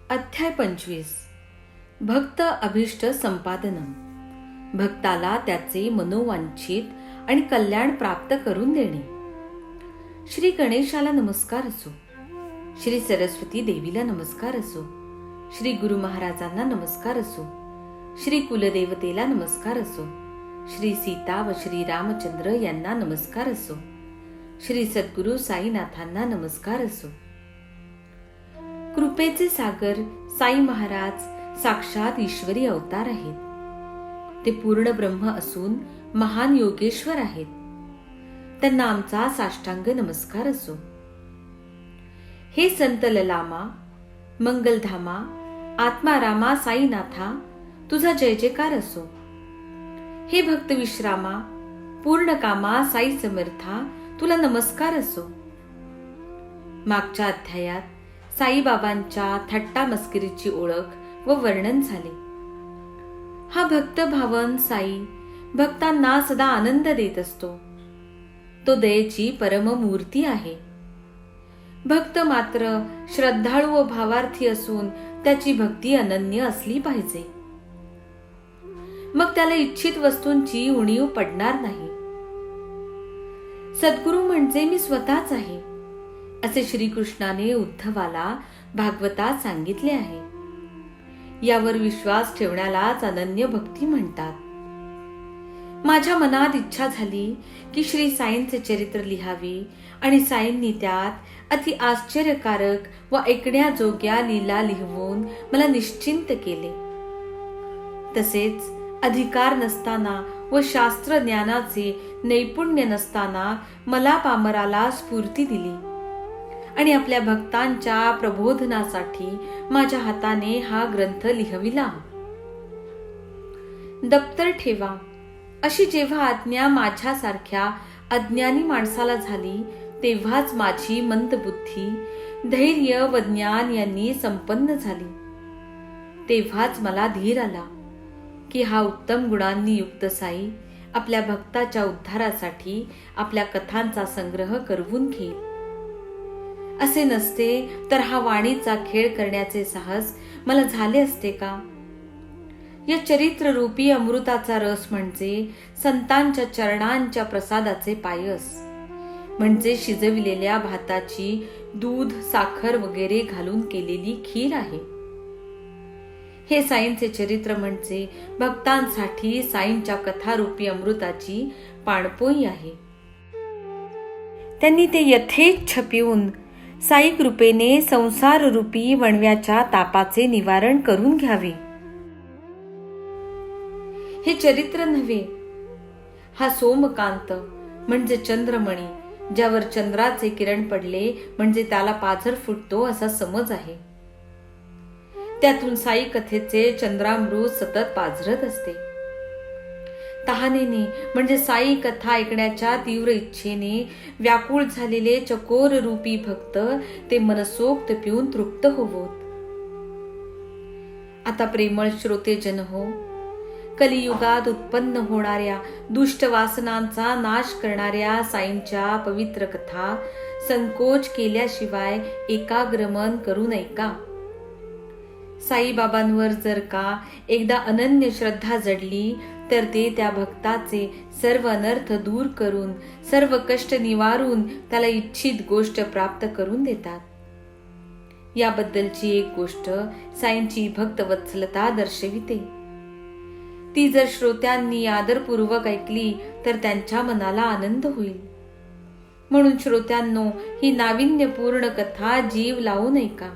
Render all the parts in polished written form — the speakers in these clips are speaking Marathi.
अध्याय 25. भक्त अभिष्ट संपादनम. भक्ताला त्याचे मनोवांछित आणि कल्याण प्राप्त करून देणे. श्री गणेशाला नमस्कार असो, श्री सरस्वती देवीला नमस्कार असो, श्री गुरु महाराजांना नमस्कार असो, श्री कुलदेवतेला नमस्कार असो, श्री सीता व श्री रामचंद्र यांना नमस्कार असो, श्री सद्गुरु साईनाथांना नमस्कार असो. कृपेचे सागर साई महाराज साक्षात ईश्वरी अवतार आहेत. ते पूर्ण ब्रह्म असून महान योगेश्वर आहेत. त्यांना आमचा साष्टांग नमस्कार असो. हे संत ललामा, मंगलधामा, आत्मारामा साईनाथा, तुझा जय जयकार असो. हे भक्त विश्रामा, पूर्ण कामा साई समर्था, तुला नमस्कार असो. मागच्या अध्यायात साईबाबांच्या थट्टा मस्करीची ओळख व वर्णन झाले. हा भक्त भावन साई भक्तांना सदा आनंद देत असतो. तो दयेची परममूर्ती आहे. भक्त मात्र श्रद्धाळू व भावार्थी असून त्याची भक्ती अनन्य असली पाहिजे. मग त्याला इच्छित वस्तूंची उणीव पडणार नाही. सद्गुरु म्हणजे मी स्वतःच आहे असे श्रीकृष्णाने उद्धवाला भागवतात सांगितले आहे. यावर विश्वास ठेवण्यालाच अनन्य भक्ती म्हणतात. माझ्या मनात इच्छा झाली की श्री साईंचे चरित्र लिहावे आणि साईंनी त्यात अति आश्चर्यकारक व ऐकण्याजोग्या लीला लिहवून मला निश्चिंत केले. तसेच अधिकार नसताना व शास्त्र ज्ञानाचे नैपुण्य नसताना मला पामराला स्फूर्ती दिली आणि आपल्या भक्तांच्या प्रबोधनासाठी माझ्या हाताने हा ग्रंथ लिहविला. दप्तर ठेवा अशी जेव्हा आज्ञा माझ्यासारख्या अज्ञानी माणसाला झाली, तेव्हाच माझी मंदबुद्धी, धैर्य व ज्ञान यांनी संपन्न झाली. तेव्हाच मला धीर आला की हा उत्तम गुणांनी युक्त साई आपल्या भक्ताच्या उद्धारासाठी आपल्या कथांचा संग्रह करवून घेईल. असे नसते तर हा वाणीचा खेळ करण्याचे साहस मला झाले असते का? या चरित्ररूपी अमृताचा रस म्हणजे संतांच्या चरणांच्या प्रसादाचे पायस, म्हणजे शिजविलेल्या भाताची दूध, साखर वगैरे घालून केलेली खीर आहे. हे साईंचे चरित्र म्हणजे भक्तांसाठी साईंच्या कथारूपी अमृताची पाणपोई आहे. त्यांनी ते यथेच्छ पिऊन साई कृपेने संसार रूपी वणव्याच्या तापाचे निवारण करून घ्यावे. हे चरित्र नव्हे, हा सोमकांत म्हणजे चंद्रमणी, ज्यावर चंद्राचे किरण पडले म्हणजे त्याला पाझर फुटतो असा समज आहे. त्यातून साई कथेचे चंद्रामृत सतत पाझरत असते. तहानेने म्हणजे साई कथा ऐकण्याच्या तीव्र इच्छेने व्याकुळ झालेले चकोर रूपी भक्त ते मनसोक्त पिऊन तृप्त होवोत. आता प्रेमळ श्रोतेजन हो, कलियुगात उत्पन्न होणाऱ्या दुष्ट वासनांचा नाश करणाऱ्या साईंच्या पवित्र कथा संकोच केल्याशिवाय एकाग्रमन करून ऐका. साईबाबांवर जर का एकदा अनन्य श्रद्धा जडली तर ते त्या भक्ताचे सर्व अनर्थ दूर करून, सर्व कष्ट निवारून त्याला इच्छित गोष्ट प्राप्त करून देतात. याबद्दलची एक गोष्ट साईंची भक्तवत्सलता दर्शविते. ती जर श्रोत्यांनी आदरपूर्वक ऐकली तर त्यांच्या मनाला आनंद होईल. म्हणून श्रोत्यांनो, ही नाविन्यपूर्ण कथा जीव लावून ऐका.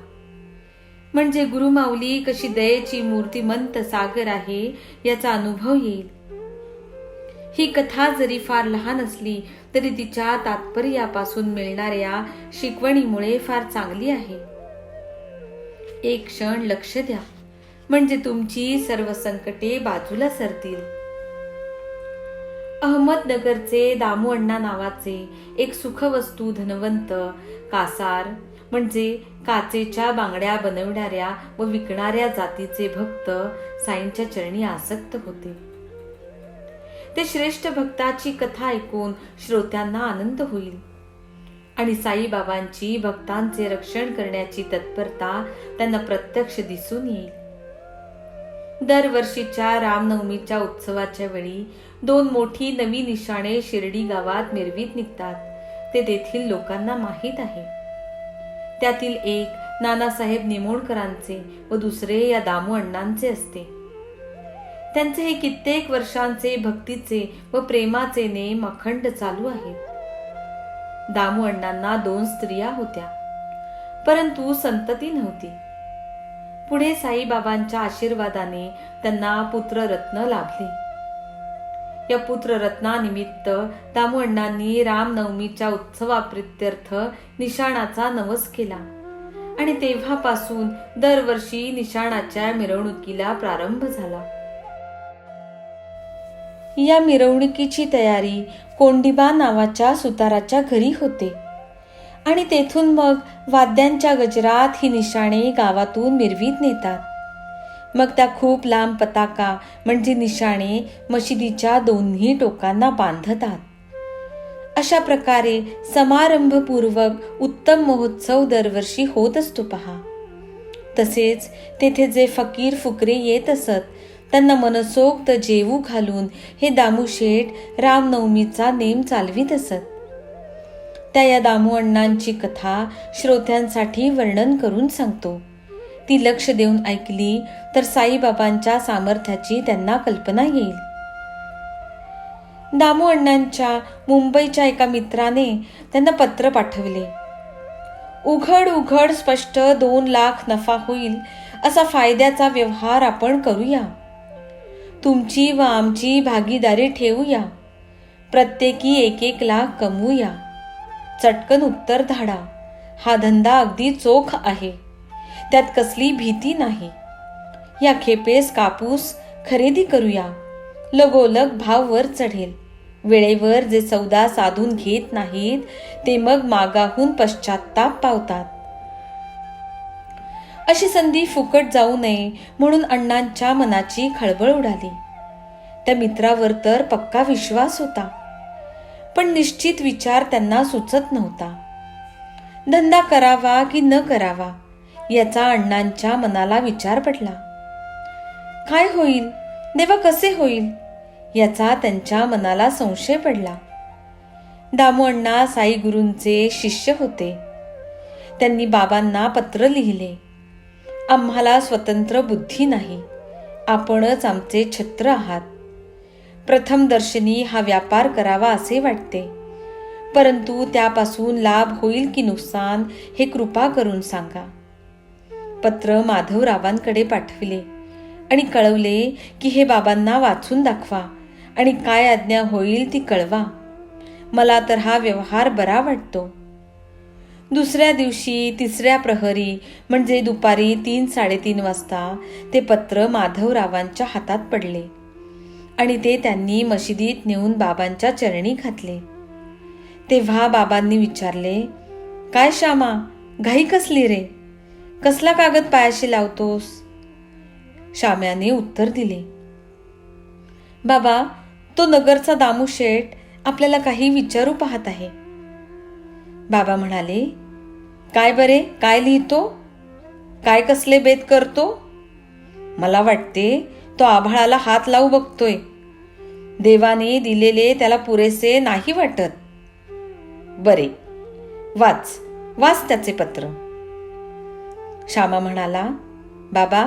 म्हणजे गुरुमाऊली कशी दयेची मूर्तिमंत सागर आहे याचा अनुभव येईल. ही कथा जरी फार लहान असली तरी तिच्या तात्पर्यापासून मिळणाऱ्या शिकवणीमुळे फार चांगली आहे. एक क्षण लक्ष द्या, म्हणजे तुमची सर्व संकटे बाजूला सरतील. अहमदनगरचे दामू अण्णा नावाचे एक सुखवस्तू धनवंत कासार म्हणजे काचेच्या बांगड्या बनवणाऱ्या व विकणाऱ्या जातीचे भक्त साईंच्या चरणी आसक्त होते. ते श्रेष्ठ भक्ताची कथा ऐकून श्रोत्यांना आनंद होईल आणि साईबाबांची भक्तांचे रक्षण करण्याची तत्परता त्यांना प्रत्यक्ष दिसून येईल. दरवर्षीच्या रामनवमीच्या उत्सवाच्या वेळी 2 मोठी नवी निशाणे शिर्डी गावात मिरवीत निघतात, ते तेथील लोकांना माहीत आहे. त्यातील एक नानासाहेब निमोणकरांचे व दुसरे या दामू अण्णांचे असते. त्यांचे हे कित्येक वर्षांचे भक्तीचे व प्रेमाचे नेम अखंड चालू आहेत. दामू अण्णांना 2 स्त्रिया होत्या, परंतु संतती नव्हती. पुढे साईबाबांच्या आशीर्वादाने त्यांना पुत्ररत्न लाभले. या पुत्ररत्नानिमित्त दामू अण्णांनी रामनवमीच्या उत्सवाप्रित्यर्थ निशाणाचा नवस केला आणि तेव्हापासून दरवर्षी निशाणाच्या मिरवणुकीला प्रारंभ झाला. या मिरवणुकीची तयारी कोंडिबा नावाच्या सुताराच्या घरी होते आणि तेथून मग वाद्यांच्या गजरात ही निशाणे गावातून मिरवीत नेतात. मग त्या खूप लांब पताका म्हणजे निशाणे मशिदीच्या 2 टोकांना बांधतात. अशा प्रकारे समारंभपूर्वक उत्तम महोत्सव दरवर्षी होत असतो पहा. तसेच तेथे जे फकीर फुकरे येत असत त्यांना मनसोक्त जेवू घालून हे दामू शेठ रामनवमीचा नेम चालवीत असत. त्या या दामू अण्णांची कथा श्रोत्यांसाठी वर्णन करून सांगतो. ती लक्ष देऊन ऐकली तर साईबाबांच्या सामर्थ्याची त्यांना कल्पना येईल. दामू अण्णांच्या मुंबईच्या एका मित्राने त्यांना पत्र पाठवले. उघड स्पष्ट 2 लाख नफा होईल असा फायद्याचा व्यवहार आपण करूया. तुमची व आमची भागीदारी ठेवूया. प्रत्येकी 1-1 लाख कमवूया. चटकन उत्तर धाडा. हा धंदा अगदी चोख आहे. त्यात कसली भीती नाही. या खेपेस कापूस खरेदी करूया. लगोलग भाव वर चढेल. वेळेवर जे सौदा साधून घेत नाहीत ते मग मागाहून पश्चात्ताप पावतात. अशी संधी फुकट जाऊ नये म्हणून अण्णांच्या मनाची खळबळ उडाली. त्या मित्रावर तर पक्का विश्वास होता, पण निश्चित विचार त्यांना सुचत नव्हता. धंदा करावा की न करावा याचा अण्णांच्या मनाला विचार पडला. काय होईल देवा, कसे होईल याचा त्यांच्या मनाला संशय पडला. दामू अण्णा साई गुरूंचे शिष्य होते. त्यांनी बाबांना पत्र लिहिले, आम्हाला स्वतंत्र बुद्धी नाही, आपणच आमचे छत्र आहात. प्रथम दर्शनी हा व्यापार करावा असे वाटते, परंतु त्यापासून लाभ होईल की नुकसान हे कृपा करून सांगा. पत्र माधवरावांकडे पाठविले आणि कळवले की हे बाबांना वाचून दाखवा आणि काय आज्ञा होईल ती कळवा. मला तर हा व्यवहार बरा वाटतो. दुसऱ्या दिवशी 3ऱ्या प्रहरी म्हणजे दुपारी 3-3:30 वाजता ते पत्र माधवरावांच्या हातात पडले आणि ते त्यांनी मशिदीत नेऊन बाबांच्या चरणी घातले. तेव्हा बाबांनी विचारले, काय श्यामा, घाई कसली रे? कसला कागद पायाशी लावतोस? श्याम्याने उत्तर दिले, बाबा, तो नगरचा दामू शेठ आपल्याला काही विचारू पाहत आहे. बाबा म्हणाले, काय बरे, काय लिहितो? काय कसले बेत करतो? मला वाटते तो आभाळाला हात लावू बघतोय. देवाने दिलेले त्याला पुरेसे नाही वाटत. बरे, वाच त्याचे पत्र. श्यामा म्हणाला, बाबा,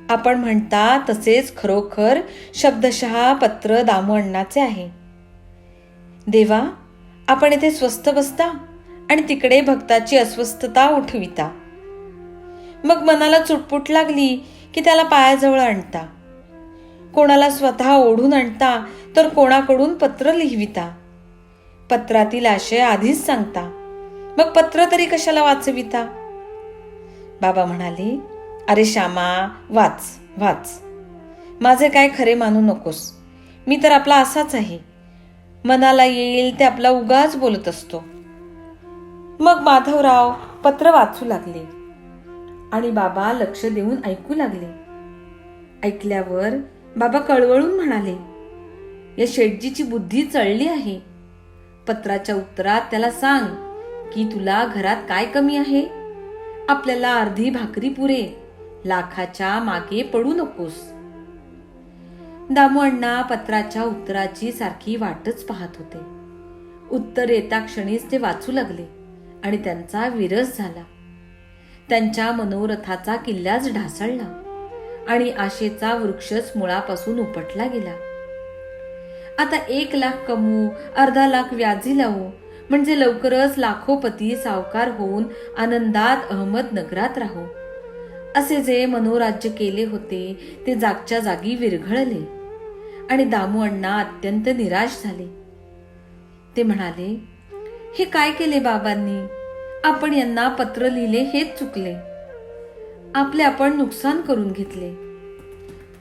आपण म्हणता तसेच खरोखर शब्दशः पत्र दामू अण्णाचे आहे. देवा, आपण येथे स्वस्थ बसता आणि तिकडे भक्ताची अस्वस्थता उठविता. मग मनाला चुटपुट लागली की त्याला पायाजवळ आणता. कोणाला स्वतः ओढून आणता तर कोणाकडून पत्र लिहविता. पत्रातील आशय आधीच सांगता, मग पत्र तरी कशाला वाचविता? बाबा म्हणाले, अरे श्यामा, वाच. माझे काय खरे मानू नकोस. मी तर आपला असाच आहे. मनाला येईल ते आपला उगाच बोलत असतो. मग माधवराव पत्र वाचू लागले आणि बाबा लक्ष देऊन ऐकू लागले. ऐकल्यावर बाबा कळवळून म्हणाले, या शेठजीची बुद्धी चळली आहे. पत्राच्या उत्तरात त्याला सांग की तुला घरात काय कमी आहे? आपल्याला अर्धी भाकरी पुरे, लाखाच्या मागे पडू नकोस. दामू अण्णा पत्राच्या उत्तराची सारखी वाटच पाहत होते. उत्तर येता क्षणीच ते वाचू लागले आणि त्यांचा विरस झाला. त्यांच्या मनोरथाचा किल्लाच ढासळला आणि आशेचा वृक्षच मुळापासून उपटला गेला. आता 1 लाख कमवू, अर्धा लाख व्याजी लावू, म्हणजे लवकरच लाखोपती सावकार होऊन आनंदात अहमदनगरात राहू, असे जे मनोराज्य केले होते ते जागच्या जागी विरघळले आणि दामू अण्णा अत्यंत निराश झाले. ते म्हणाले, हे काय केले बाबांनी? आपण यांना पत्र लिहिले हेच चुकले. आपले आपण नुकसान करून घेतले.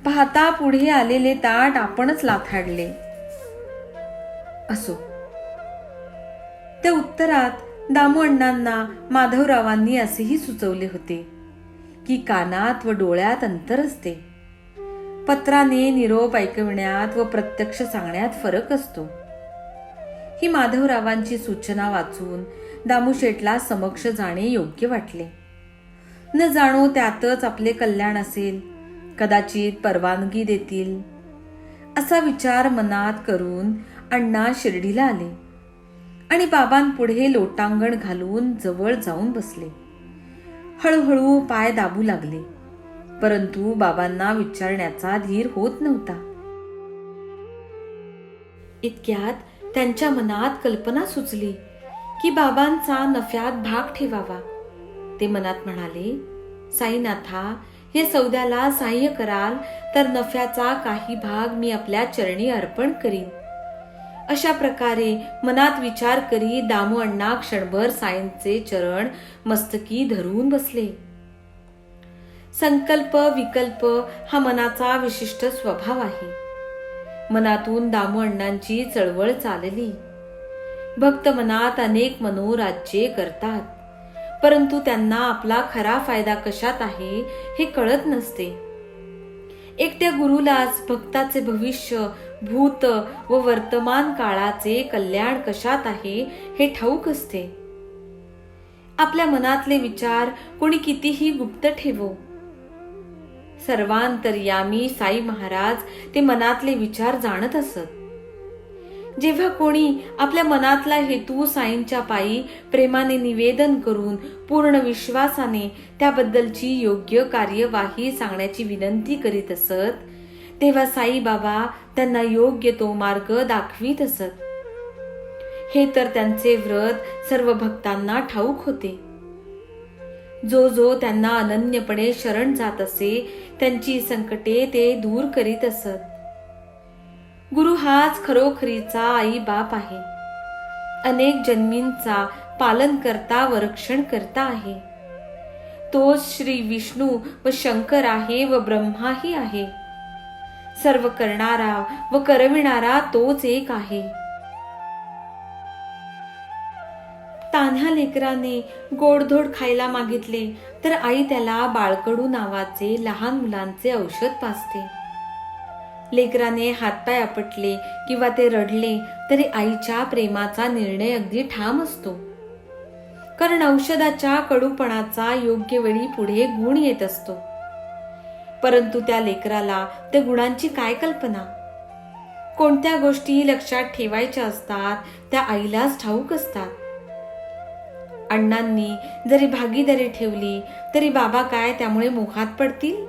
पाहता पुढे आलेले ताट आपणच लाथाडले. असो. त्या उत्तरात दामू अण्णांना माधवरावांनी असेही सुचवले होते की कानात व डोळ्यात अंतर असते. पत्राने निरोप ऐकविण्यात व प्रत्यक्ष सांगण्यात फरक असतो. ही माधवरावांची सूचना वाचून दामू शेठला समक्ष जाणे योग्य वाटले. न जाणो त्यातच आपले कल्याण असेल, कदाचित परवानगी देतील, असा विचार मनात करून अण्णा शिर्डीला आले आणि बाबांपुढे लोटांगण घालून जवळ जाऊन बसले. हळूहळू पाय दाबू लागले, परंतु बाबांना विचारण्याचा धीर होत नव्हता. इतक्यात त्यांच्या मनात कल्पना सुचली की बाबांचा नफ्यात भाग ठेवावा. ते मनात म्हणाले, साईनाथा, हे सौद्याला सहाय्य कराल तर नफ्याचा काही भाग मी आपल्या चरणी अर्पण करीन. अशा प्रकारे मनात विचार करी दामू अण्णा क्षणभर साईंचे चरण मस्तकी धरून बसले. संकल्प विकल्प हा मनाचा विशिष्ट स्वभाव आहे. मनातून दामू अण्णांची चळवळ चालली. भक्त मनात अनेक मनोराज्ये करतात, परंतु त्यांना आपला खरा फायदा कशात आहे हे कळत नसते. एकट्या गुरुलाच भक्ताचे भविष्य, भूत व वर्तमान काळाचे कल्याण कशात आहे हे ठाऊक असते. आपल्या मनातले विचार कोणी कितीही गुप्त ठेवो, सर्वांतर्यामी साई महाराज ते मनातले विचार जाणत असत. जेव्हा कोणी आपल्या मनातला हेतू साईंच्या पायी प्रेमाने निवेदन करून पूर्ण विश्वासाने त्याबद्दलची योग्य कार्यवाही सांगण्याची विनंती करीत असत, तेव्हा साई बाबा त्यांना योग्य तो मार्ग दाखवीत असत. हे तर त्यांचे व्रत सर्व भक्तांना ठाऊक होते. जो जो त्यांना अनन्यपणे शरण जात असे त्यांची संकटे ते दूर करीत असत. गुरु हाच खरोखरीचा आई बाप आहे. अनेक जन्मींचा पालन करता व रक्षण करता आहे. तोच श्री विष्णू व शंकर आहे व ब्रह्माही आहे. सर्व करणारा व करविणारा तोच एक आहे. तान्ह्या लेकराने गोडधोड खायला मागितले तर आई त्याला बाळकडू नावाचे लहान मुलांचे औषध पाजते. लेकराने हातपाय आपटले किंवा ते रडले तरी आईच्या प्रेमाचा निर्णय अगदी ठाम असतो. कारण औषधाच्या कडूपणाचा योग्य वेळी पुढे गुण येत असतो. परंतु त्या लेकराला त्या गुणांची काय कल्पना? कोणत्या गोष्टी लक्षात ठेवायच्या असतात त्या आईलाच ठाऊक असतात. अण्णांनी जरी भागीदारी ठेवली तरी बाबा काय त्यामुळे मोहात पडतील?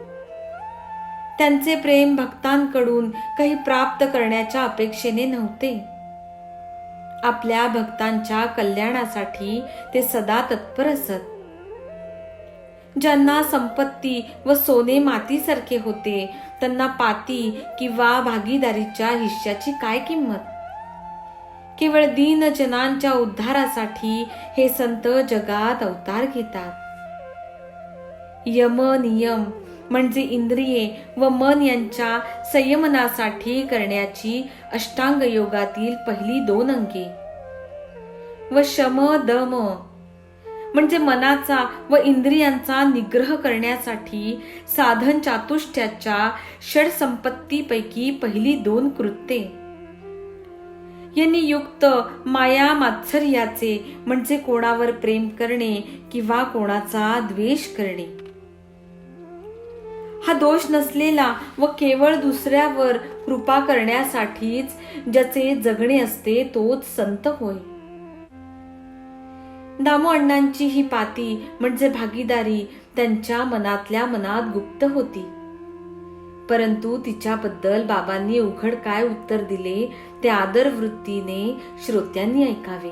त्यांचे प्रेम भक्तांकडून काही प्राप्त करण्याच्या अपेक्षेने नव्हते. आपल्या भक्तांच्या कल्याणासाठी ते सदा तत्पर असत. ज्यांना संपत्ती व सोने मातीसारखे होते त्यांना पाती किंवा भागीदारीच्या हिश्श्याची काय किंमत? केवळ दीनजनांच्या उद्धारासाठी हे संत जगात अवतार घेतात. यम नियम म्हणजे इंद्रिये व मन यांच्या संयमनासाठी करण्याची अष्टांग योगातील पहिली 2 अंगे व शम दम म्हणजे मनाचा व इंद्रियांचा निग्रह करण्यासाठी साधन चातुष्ट्याच्या षड संपत्तीपैकी पहिली 2 कृत्ये. यांनी युक्त माया मात्सर्याचे म्हणजे कोणावर प्रेम करणे किंवा कोणाचा द्वेष करणे. हा दोष नसलेला व केवळ दुसऱ्यावर कृपा करण्यासाठीच ज्याचे जगणे असते तोच संत होय. दामू अण्णांची ही पाती म्हणजे भागीदारी त्यांच्या मनातल्या मनात गुप्त होती. परंतु तिच्याबद्दल बाबांनी उघड काय उत्तर दिले ते आदर वृत्तीने श्रोत्यांनी ऐकावे.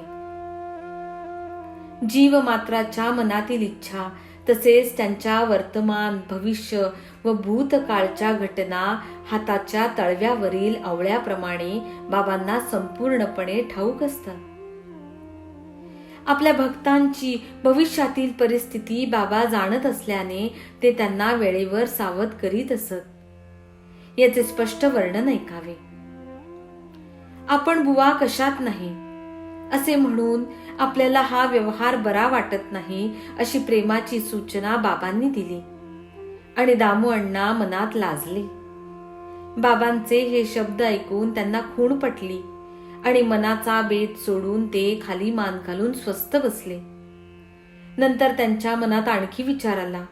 जीव मात्राच्या मनातील इच्छा तसेच त्यांच्या वर्तमान, भविष्य व भूतकाळच्या घटना हाताच्या तळव्यावरील आवळ्याप्रमाणे बाबांना संपूर्णपणे ठाऊक असतात. आपल्या भक्तांची भविष्यातील परिस्थिती बाबा जाणत असल्याने ते त्यांना वेळेवर सावध करीत असत. याचे स्पष्ट वर्णन ऐकावे. आपण बुवा कशात नाही असे म्हणून आपल्याला हा व्यवहार बरा वाटत नाही अशी प्रेमाची सूचना बाबांनी दिली आणि दामू अण्णा मनात लाजले. बाबांचे हे शब्द ऐकून त्यांना खूण पटली आणि मनाचा बेत सोडून ते खाली मान घालून स्वस्थ बसले. नंतर त्यांच्या मनात आणखी विचार आला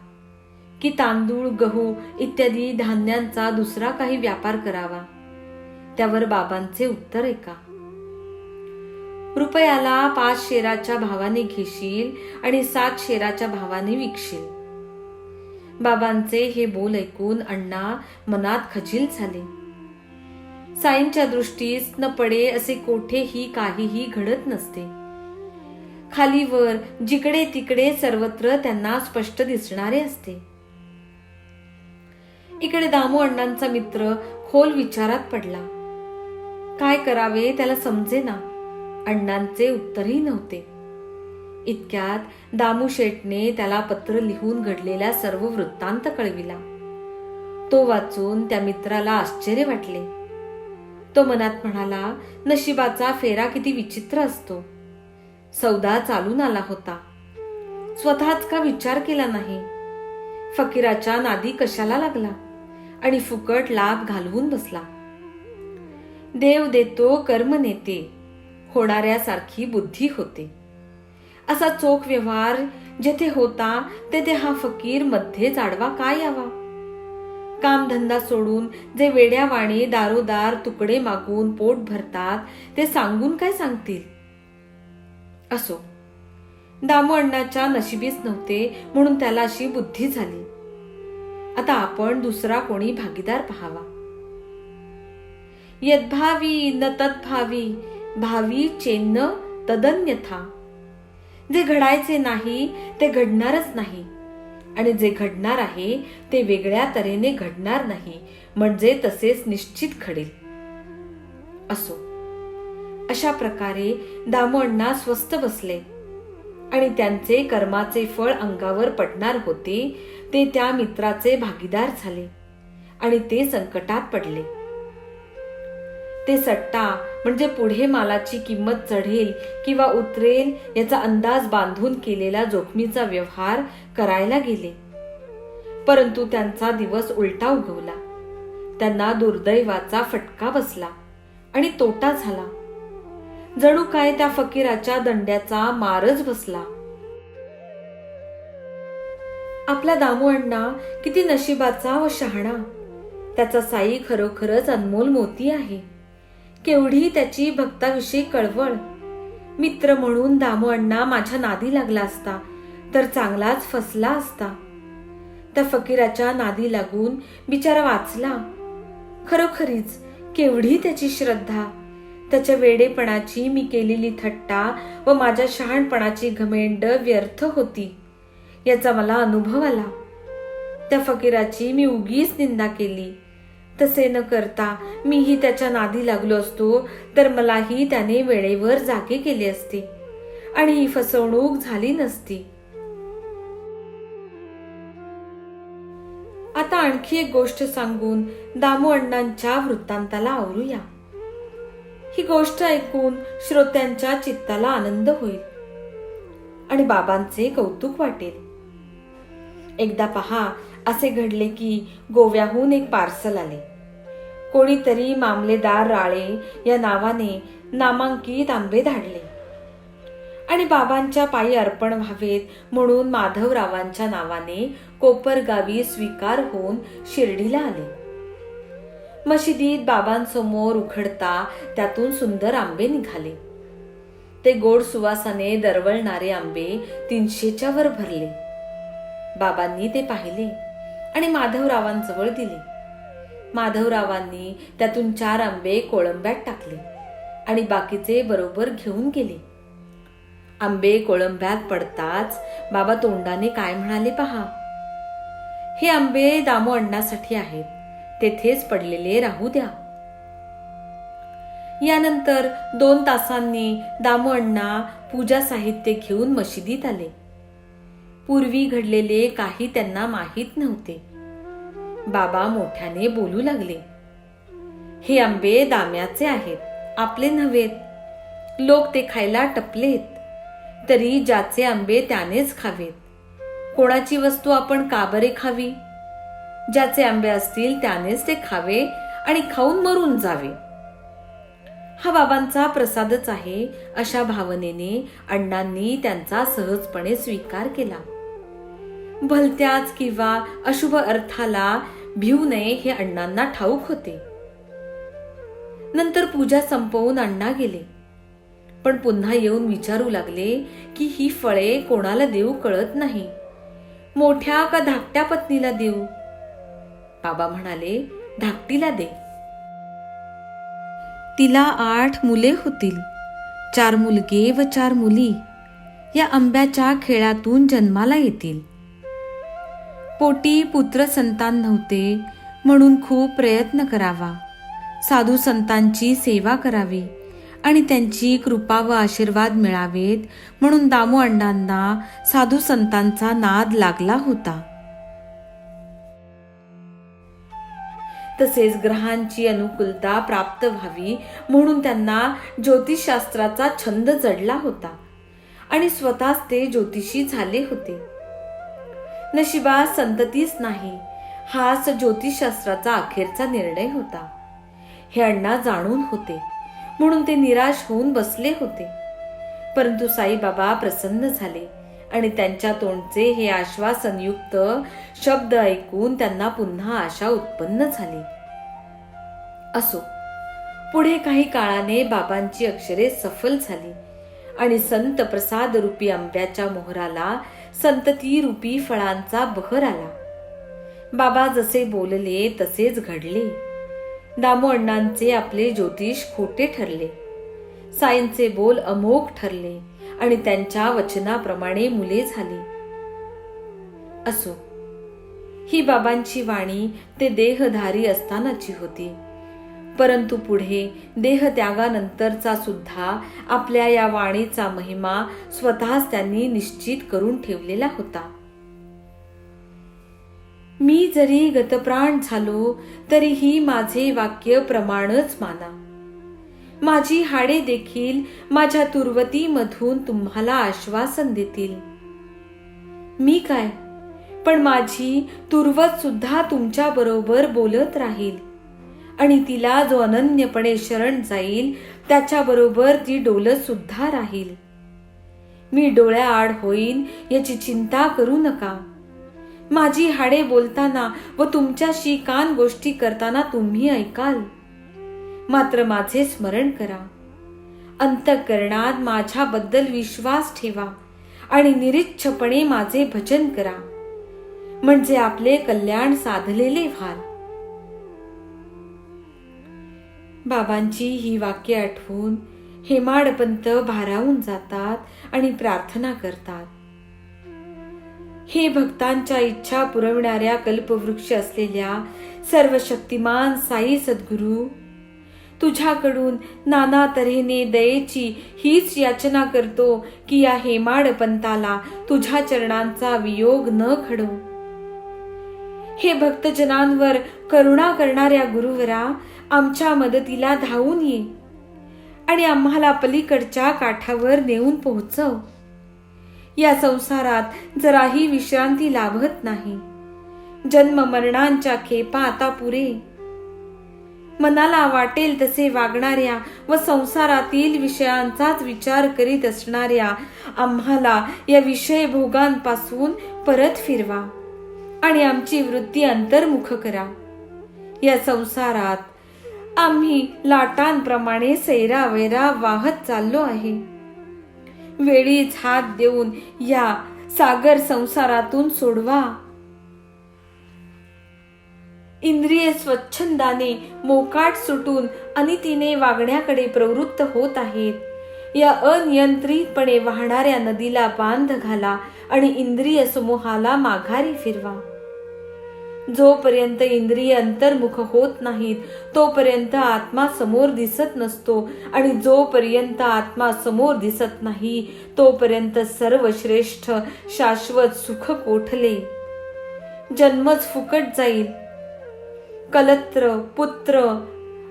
की तांदूळ, गहू इत्यादी धान्यांचा दुसरा काही व्यापार करावा. त्यावर बाबांचे उत्तर ऐका. रुपयाला 5 शेराच्या भावाने घेशील आणि 7 शेराच्या भावाने विकशील. बाबांचे हे बोल ऐकून अण्णा मनात खजील झाले. साईंच्या दृष्टीस न पडे असे कोठेही काहीही घडत नसते. खालीवर जिकडे तिकडे सर्वत्र त्यांना स्पष्ट दिसणारे असते. इकडे दामू अण्णांचा मित्र खोल विचारात पडला. काय करावे त्याला समजेना. अण्णांचे उत्तरही नव्हते. इतक्यात दामू शेठने त्याला पत्र लिहून घडलेला सर्व वृत्तांत कळविला. तो वाचून त्या मित्राला आश्चर्य वाटले. तो मनात म्हणाला, नशिबाचा फेरा किती विचित्र असतो. सौदा चालून आला होता, स्वतःच का विचार केला नाही. फकीराच्या नादी कशाला लागला आणि फुकट लाभ घालवून बसला. देव देतो कर्म नेते, होणाऱ्यासारखी बुद्धी होते. असा चोख व्यवहार जेथे होता तेथे हा फकीर मध्येच आडवा काय यावा. कामधंदा सोडून जे वेड्यावाणे दारोदार तुकडे मागून पोट भरतात ते सांगून काय सांगतील. असो, दामू अण्णाच्या नशिबीच नव्हते म्हणून त्याला अशी बुद्धी झाली. आता आपण दुसरा कोणी भागीदार पाहावा. यद्भावी न तद्भावी, भावी चेन्न तदन्यथा. जे घडायचे नाही ते घडणारच नाही आणि जे घडणार आहे ते वेगळ्या तऱ्हेने घडणार नाही, म्हणजे तसेच निश्चित घडेल. असो, अशा प्रकारे दामू अण्णा स्वस्थ बसले आणि त्यांचे कर्माचे फळ अंगावर पडणार होते ते त्या मित्राचे भागीदार झाले आणि ते संकटात पडले. ते सट्टा म्हणजे पुढे मालाची किंमत चढेल किंवा उतरेल याचा अंदाज बांधून केलेला जोखमीचा व्यवहार करायला गेले. परंतु त्यांचा दिवस उलटा उगवला. त्यांना दुर्दैवाचा फटका बसला आणि तोटा झाला. जणू काय त्या फकीराच्या दंड्याचा मारच बसला. आपला दामू अण्णा किती नशिबाचा व शहाणा. त्याचा साई खरोखरच अनमोल मोती आहे. केवढी त्याची भक्ताविषयी कळवळ. मित्र म्हणून दामू अण्णा माझ्या नादी लागला असता तर चांगलाच फसला असता. त्या फकीराच्या नादी लागून बिचारा वाचला. खरोखरीच केवढी त्याची श्रद्धा. त्याच्या वेडेपणाची मी केलेली थट्टा व माझ्या शहाणपणाची घमेंड व्यर्थ होती याचा मला अनुभव आला. त्या फकीराची मी उगीच निंदा केली. तसे न करता मीही त्याच्या नादी लागलो असतो तर मलाही त्याने वेळेवर जागे केले असते आणि ही फसवणूक झाली नसती. आता आणखी एक गोष्ट सांगून दामू अण्णांच्या वृत्तांताला आवरूया. ही गोष्ट ऐकून श्रोत्यांच्या चित्ताला आनंद होईल आणि बाबांचे कौतुक वाटेल. एकदा पहा, असे घडले की गोव्याहून एक पार्सल आले. कोणीतरी मामलेदार राळे या नावाने नामांकित आंबे धाडले आणि बाबांच्या पायी अर्पण व्हावेत म्हणून माधवरावांच्या नावाने कोपरगावी स्वीकार होऊन शिर्डीला आले. मशिदीत बाबांसमोर उखडता त्यातून सुंदर आंबे निघाले. ते गोड सुवासाने दरवळणारे आंबे 300च्या वर भरले. बाबांनी ते पाहिले आणि माधवरावांजवळ दिले. माधवरावांनी त्यातून 4 आंबे कोळंब्यात टाकले आणि बाकीचे बरोबर घेऊन गेले. आंबे कोळंब्यात पडताच बाबा तोंडाने काय म्हणाले पहा. हे आंबे दामू अण्णासाठी आहेत, तेथेच पडलेले राहू द्या. यानंतर 2 तासांनी दामू अण्णा पूजा साहित्य घेऊन मशिदीत आले. पूर्वी घडलेले काही त्यांना माहीत नव्हते. बाबा मोठ्याने बोलू लागले, हे आंबे दाम्याचे आहेत, आपले नव्हेत. लोक ते खायला टपलेत, तरी ज्याचे आंबे त्यानेच खावेत. कोणाची वस्तू आपण का बरे खावी? ज्याचे आंबे असतील त्यानेच ते खावे आणि खाऊन मरून जावे. हा बाबांचा प्रसादच आहे अशा भावनेने अण्णांनी त्यांचा सहजपणे स्वीकार केला. भलत्याच किंवा अशुभ अर्थाला भिवू नये हे अण्णांना ठाऊक होते. नंतर पूजा संपवून अण्णा गेले, पण पुन्हा येऊन विचारू लागले की ही फळे कोणाला देऊ कळत नाही, मोठ्या का धाकट्या पत्नीला देऊ? बाबा म्हणाले, धाकटीला दे. तिला 8 मुले होतील, 4 मुलगे व 4 मुली या आंब्याच्या खेळातून जन्माला येतील. पोटी पुत्र संतान नव्हते म्हणून खूप प्रयत्न करावा, साधू संतांची सेवा करावी आणि त्यांची कृपा व आशीर्वाद मिळावेत म्हणून दामू अण्णांना साधू संतांचा नाद लागला होता. तसेच ग्रहांची अनुकूलता प्राप्त व्हावी म्हणून त्यांना ज्योतिषशास्त्राचा छंद जडला होता आणि स्वतःच ते ज्योतिषी झाले होते. नशिबात संततीच नाही हाच ज्योतिषशास्त्राचा अखेरचा निर्णय होता हे अण्णा जाणून होते म्हणून ते निराश होऊन बसले होते. परंतु साईबाबा प्रसन्न झाले आणि त्यांच्या तोंडचे हे आश्वासनयुक्त शब्द ऐकून त्यांना पुन्हा आशा उत्पन्न झाली. असो, पुढे काही काळाने बाबांची अक्षरे सफल झाली आणि संत प्रसाद रूपी आंब्याच्या मोहराला संतती रूपी फळांचा बहर आला. बाबा जसे बोलले तसेच घडले. दामू अण्णांचे आपले ज्योतिष खोटे ठरले, साईंचे बोल अमोघ ठरले आणि त्यांच्या वचनाप्रमाणे मुले झाली. असो, ही बाबांची वाणी ते देहधारी असतानाची होती, परंतु पुढे देहत्यागानंतरचा सुद्धा आपल्या या वाणीचा महिमा स्वतःच त्यांनी निश्चित करून ठेवलेला होता. मी जरी गतप्राण झालो तरीही माझे वाक्य प्रमाणच माना. माझी हाडे देखील माझ्या तुर्वतीमधून तुम्हाला आश्वासन देतील. मी काय, पण माझी तुर्वत सुद्धा तुमच्या बरोबर बोलत राहील आणि तिला जो अनन्यपणे शरण जाईल त्याच्याबरोबर ती डोलत सुद्धा राहील. मी डोळ्याआड होईन याची चिंता करू नका. माझी हाडे बोलताना व तुमच्याशी कान गोष्टी करताना तुम्ही ऐकाल. मात्र माझे स्मरण करा, अंतःकरणात माझ्याबद्दल विश्वास ठेवा आणि निरीच्छपणे माझे भजन करा, म्हणजे आपले कल्याण साधलेले व्हाल. बाबांची ही वाक्य आठवून हेमाडपंत भारावून जातात आणि प्रार्थना करतात. हे भक्तांच्या इच्छा पुरविणाऱ्या कल्पवृक्ष असलेल्या सर्व शक्तिमान साई सद्गुरू, तुझ्याकडून नाना तऱ्हेने दयेची हीच याचना करतो की या हेमाडपंताला तुझ्या चरणांचा वियोग न घडो. हे भक्तजनांवर करुणा करणाऱ्या गुरुवरा, आमच्या मदतीला धावून ये आणि आम्हाला पलीकडच्या काठावर नेऊन पोहोचव. या संसारात जराही विश्रांती लाभत नाही. जन्म मरणांच्या खेपा आता पुरे. मनाला वाटेल तसे वागणाऱ्या व संसारातील विषयांचाच विचार करीत असणाऱ्या आम्हाला या विषय भोगांपासून परत फिरवा आणि आमची वृत्ती अंतर्मुख करा. या संसारात आम्ही लाटांप्रमाणे सैरावैरा वाहत चाललो आहे. वेळीच हात देऊन या सागर संसारातून सोडवा. इंद्रिय स्वच्छंदाने मोकाट सुटून अनितीने वागण्याकडे प्रवृत्त होत आहेत. या अनियंत्रितपणे वाहणाऱ्या नदीला बांध घाला आणि इंद्रिय समूहाला माघारी फिरवा. जोपर्यंत इंद्रिय अंतर्मुख होत नाहीत तोपर्यंत आत्मा समोर दिसत नसतो आणि जोपर्यंत आत्मा समोर दिसत नाही तोपर्यंत सर्वश्रेष्ठ शाश्वत सुख कोठले. जन्मच फुकट जाईल. कलत्र, पुत्र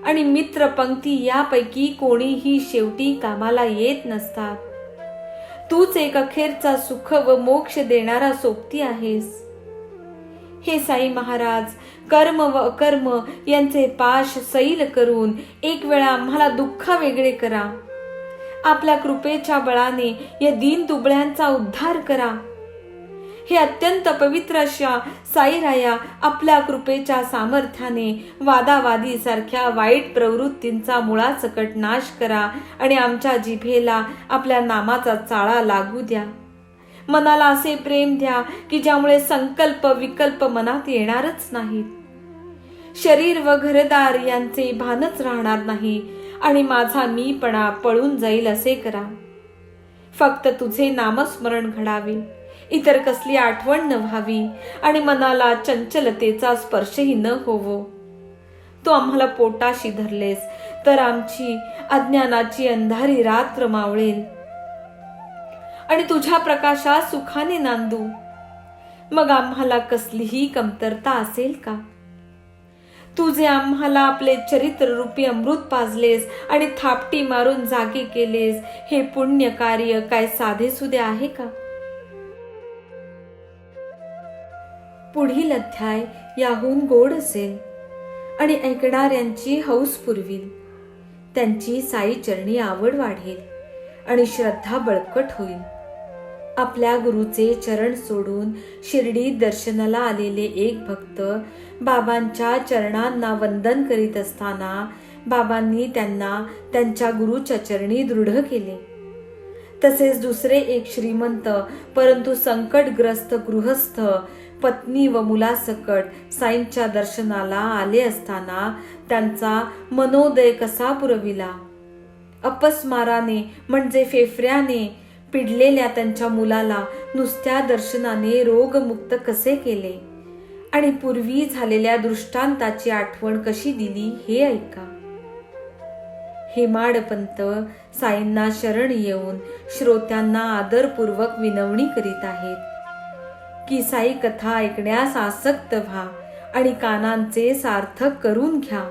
आणि मित्र पंक्ती यापैकी कोणीही शेवटी कामाला येत नसतात. तूच एक अखेरचा सुख व मोक्ष देणारा सोबती आहेस. हे साई महाराज, कर्म व अकर्म यांचे पाश सैल करून एक वेळा आम्हाला दुःख वेगळे करा. आपल्या कृपेच्या बळाने या दीन दुबळ्यांचा उद्धार करा. हे अत्यंत पवित्र अशा साईराया, आपल्या कृपेच्या सामर्थ्याने वादावादी सारख्या वाईट प्रवृत्तींचा मुळासकट नाश करा आणि आमच्या जिभेला आपल्या नामाचा चाळा लागू द्या. मनाला असे प्रेम द्या की ज्यामुळे संकल्प विकल्प मनात येणारच नाहीत. शरीर व घरदार यांचे भानच राहणार नाही आणि माझा मीपणा पळून जाईल असे करा. फक्त तुझे नामस्मरण घडावे, इतर कसली आठवण न व्हावी आणि मनाला चंचलतेचा स्पर्शही न होवो. तू आम्हाला पोटाशी धरलेस तर आमची अज्ञानाची अंधारी रात्र मावळेल आणि तुझ्या प्रकाशात सुखाने नांदू. मग आम्हाला कसलीही कमतरता असेल का? तू जे आम्हाला आपले चरित्र रूपी अमृत पाजलेस आणि थापटी मारून जागे केलेस, हे पुण्य कार्य काय साधे सुधे आहे का? पुढील अध्याय याहून गोड असेल आणि ऐकणाऱ्यांची हौस पुरविल. त्यांची साई चरणी आवड वाढेल आणि श्रद्धा बळकट होईल. आपल्या गुरुचे चरण सोडून शिर्डीत दर्शनाला आलेले एक भक्त बाबांच्या चरणांना वंदन करीत असताना बाबांनी त्यांना त्यांच्या गुरुच्या चरणी दृढ केले. तसेच दुसरे एक श्रीमंत परंतु संकटग्रस्त गृहस्थ पत्नी व मुलासकट साईंच्या दर्शनाला आले असताना त्यांचा मनोदय कसा पुरविला. अपस्माराने म्हणजे फेफऱ्याने पिडलेल्या त्यांच्या मुलाला नुसत्या दर्शनाने रोगमुक्त कसे केले आणि पूर्वी झालेल्या दृष्टांताची आठवण कशी दिली हे ऐका. हेमाडपंत साईंना शरण येऊन श्रोत्यांना आदरपूर्वक विनवणी करीत आहेत की साई कथा ऐकण्यास आसक्त व्हा आणि कानांचे सार्थक करून घ्या.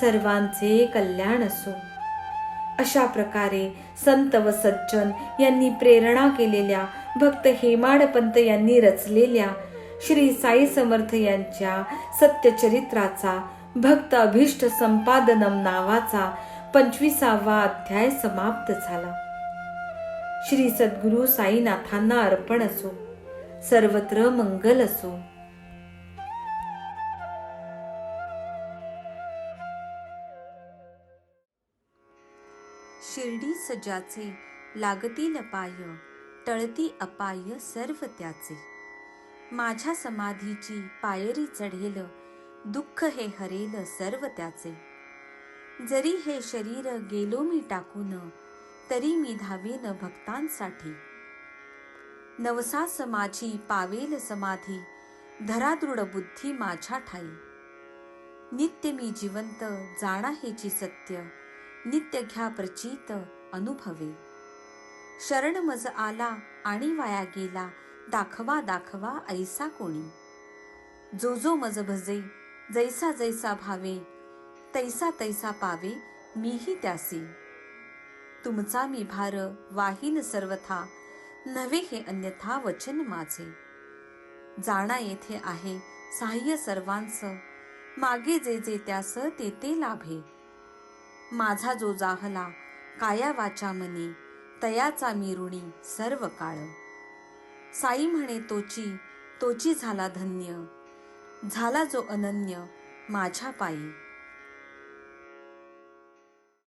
सर्वांचे कल्याण असो. अशा प्रकारे संत व सज्जन यांनी प्रेरणा केलेल्या भक्त हेमाडपंत यांनी रचलेल्या श्री साई समर्थ यांच्या सत्यचरित्राचा भक्त अभिष्ट संपादनम नावाचा 25वा अध्याय समाप्त झाला. श्री सद्गुरु साईनाथांना अर्पण असो. सर्वत्र मंगल असो. शिर्डी सजाचे लागतील पाय, टळती अपाय सर्व त्याचे. माझ्या समाधीची पायरी चढेल, दुःख हे हरेल सर्व त्याचे. जरी हे शरीर गेलो मी टाकून, तरी मी धावेन भक्तांसाठी. नवसास माझी पावेल समाधी, धरादृढ बुद्धी माझ्या ठाई. नित्य मी जिवंत जाणा हेची सत्य, नित्य घ्या प्रचित अनुभवे. शरण मज आला आणि वाया गेला, दाखवा दाखवा ऐसा कोणी. जो जो मज भजे जैसा जैसा भावे, तैसा तैसा पावे मीही त्यासी. तुमचा मी भार वाहीन सर्वथा, नव्हे हे अन्यथा वचन माझे. जाणा येथे आहे सहाय्य सर्वांचं, मागे जे जे त्यास ते ते लाभे. माझा जो जाहला काया वाचा मनी, तयाचा मी ऋणी सर्व काळ. साई म्हणे तोची झाला धन्य, झाला जो अनन्य माझ्या पायी.